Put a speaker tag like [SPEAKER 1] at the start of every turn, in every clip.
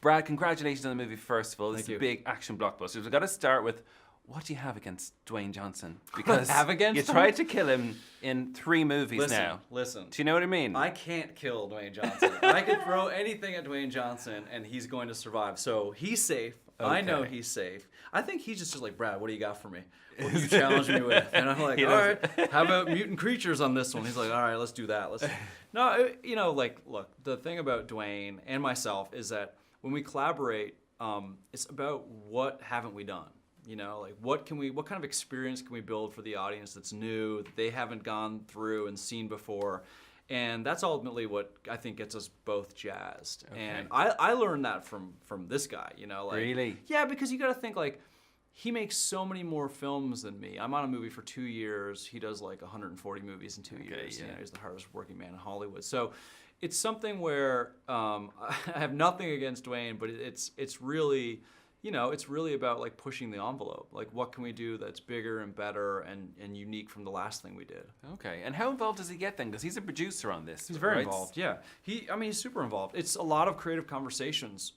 [SPEAKER 1] Brad, congratulations on the movie, first of all. This
[SPEAKER 2] Thank
[SPEAKER 1] is a
[SPEAKER 2] you.
[SPEAKER 1] big action blockbuster. We've got to start with, what do you have against Dwayne Johnson? Because
[SPEAKER 2] have against
[SPEAKER 1] you
[SPEAKER 2] him?
[SPEAKER 1] tried to kill him in 3 movies now.
[SPEAKER 2] Listen.
[SPEAKER 1] Do you know what I mean?
[SPEAKER 2] I can't kill Dwayne Johnson. I could throw anything at Dwayne Johnson and he's going to survive. So he's safe. I know
[SPEAKER 1] Okay.
[SPEAKER 2] he's safe. I think he's just like, Brad, what do you got for me? What do you challenge me with? And I'm like,
[SPEAKER 1] He
[SPEAKER 2] all
[SPEAKER 1] doesn't-
[SPEAKER 2] right, how about mutant creatures on this one? He's like, all right, let's do that. No, you know, like, look, the thing about Dwayne and myself is that when we collaborate, it's about what haven't we done? You know, like what kind of experience can we build for the audience that's new, that they haven't gone through and seen before? And that's ultimately what I think gets us both jazzed.
[SPEAKER 1] Okay.
[SPEAKER 2] And I learned that from this guy, you know. Like,
[SPEAKER 1] Really?
[SPEAKER 2] Yeah, because you got to think, like, he makes so many more films than me. I'm on a movie for 2 years. He does like 140 movies in 2 years.
[SPEAKER 1] yeah.
[SPEAKER 2] You know, he's the hardest working man in Hollywood. So it's something where I have nothing against Dwayne, but it's really, you know, it's really about like pushing the envelope. Like, what can we do that's bigger and better and unique from the last thing we did?
[SPEAKER 1] Okay, and how involved does he get then? Because he's a producer on this.
[SPEAKER 2] He's very
[SPEAKER 1] right?
[SPEAKER 2] involved. Yeah, he's super involved. It's a lot of creative conversations.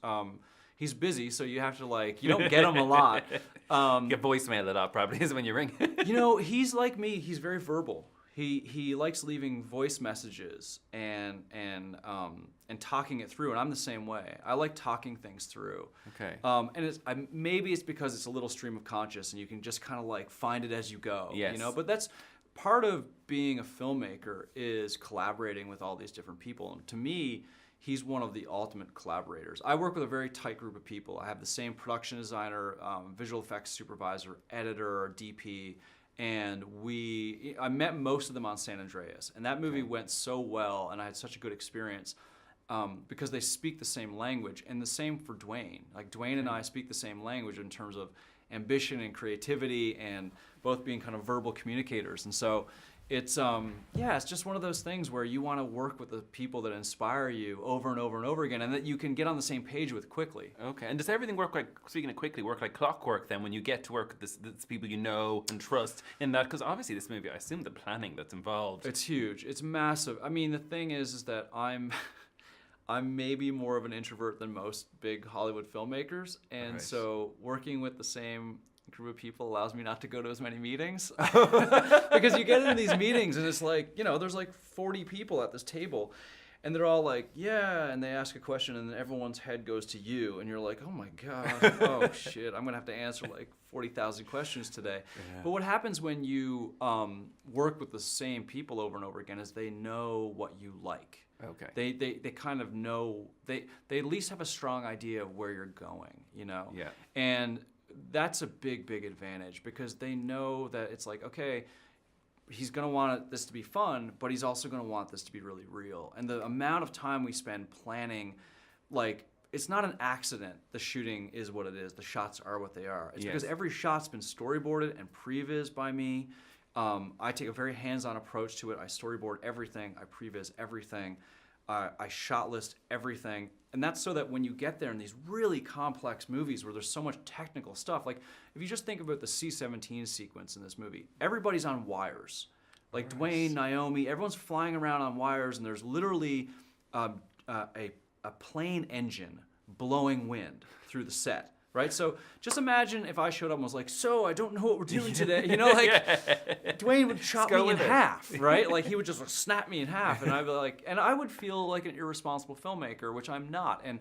[SPEAKER 2] He's busy, so you have to like, you don't get him a lot.
[SPEAKER 1] Get voicemail it up probably is when you ring.
[SPEAKER 2] You know, he's like me. He's very verbal. He likes leaving voice messages and talking it through, and I'm the same way. I like talking things through.
[SPEAKER 1] Okay.
[SPEAKER 2] And maybe it's because it's a little stream of conscious, and you can just kind of like find it as you go.
[SPEAKER 1] Yes.
[SPEAKER 2] You know, but that's part of being a filmmaker is collaborating with all these different people. And to me, he's one of the ultimate collaborators. I work with a very tight group of people. I have the same production designer, visual effects supervisor, editor, DP, and I met most of them on San Andreas. And that movie went so well, and I had such a good experience because they speak the same language. And the same for Dwayne. Like, Dwayne and I speak the same language in terms of ambition and creativity and both being kind of verbal communicators. And so it's it's just one of those things where you want to work with the people that inspire you over and over and over again, and that you can get on the same page with quickly.
[SPEAKER 1] Okay, and does everything work like, speaking of quickly, work like clockwork then when you get to work with this people you know and trust in that? Because obviously this movie, I assume the planning that's involved.
[SPEAKER 2] It's huge. It's massive. I mean, the thing is that I'm maybe more of an introvert than most big Hollywood filmmakers, and
[SPEAKER 1] Right.
[SPEAKER 2] so working with the same group of people allows me not to go to as many meetings because you get into these meetings and it's like, you know, there's like 40 people at this table and they're all like, yeah, and they ask a question and then everyone's head goes to you and you're like, oh my God, oh shit, I'm gonna have to answer like 40,000 questions today.
[SPEAKER 1] Yeah.
[SPEAKER 2] But what happens when you work with the same people over and over again is they know what you like.
[SPEAKER 1] Okay.
[SPEAKER 2] They kind of know, they at least have a strong idea of where you're going, you know?
[SPEAKER 1] Yeah.
[SPEAKER 2] And that's a big advantage because they know that it's like, okay, he's going to want this to be fun, but he's also going to want this to be really real. And the amount of time we spend planning, like, it's not an accident the shooting is what it is. The shots are what they are. It's because every shot's been storyboarded and previs by me. I take a very hands-on approach to it. I storyboard everything. I previs everything. I shot list everything. And that's so that when you get there in these really complex movies where there's so much technical stuff, like if you just think about the C-17 sequence in this movie, everybody's on wires. Like Dwayne, Naomi, everyone's flying around on wires and there's literally a plane engine blowing wind through the set. Right? So just imagine if I showed up and was like, so I don't know what we're doing today. You know, like Dwayne would chop me in half, right? Like he would just snap me in half and I'd be like, and I would feel like an irresponsible filmmaker, which I'm not. And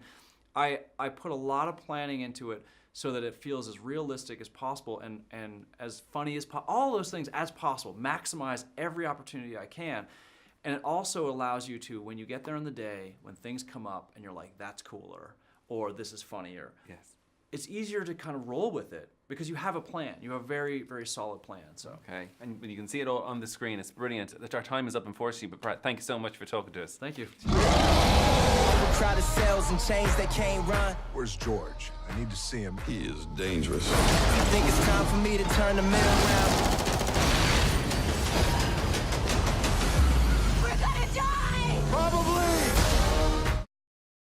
[SPEAKER 2] I put a lot of planning into it so that it feels as realistic as possible and as funny as all those things as possible. Maximize every opportunity I can. And it also allows you to, when you get there in the day, when things come up and you're like, that's cooler, or this is funnier.
[SPEAKER 1] Yes.
[SPEAKER 2] It's easier to kind of roll with it because you have a plan. You have a very, very solid plan. So.
[SPEAKER 1] Okay, and you can see it all on the screen. It's brilliant. Our time is up, unfortunately, but Brad, thank you so much for talking to us.
[SPEAKER 2] Thank you.
[SPEAKER 3] Crowd of cells and chains that can't run.
[SPEAKER 4] Where's George? I need to see him.
[SPEAKER 5] He is dangerous.
[SPEAKER 3] You think it's time for me to turn the mill around?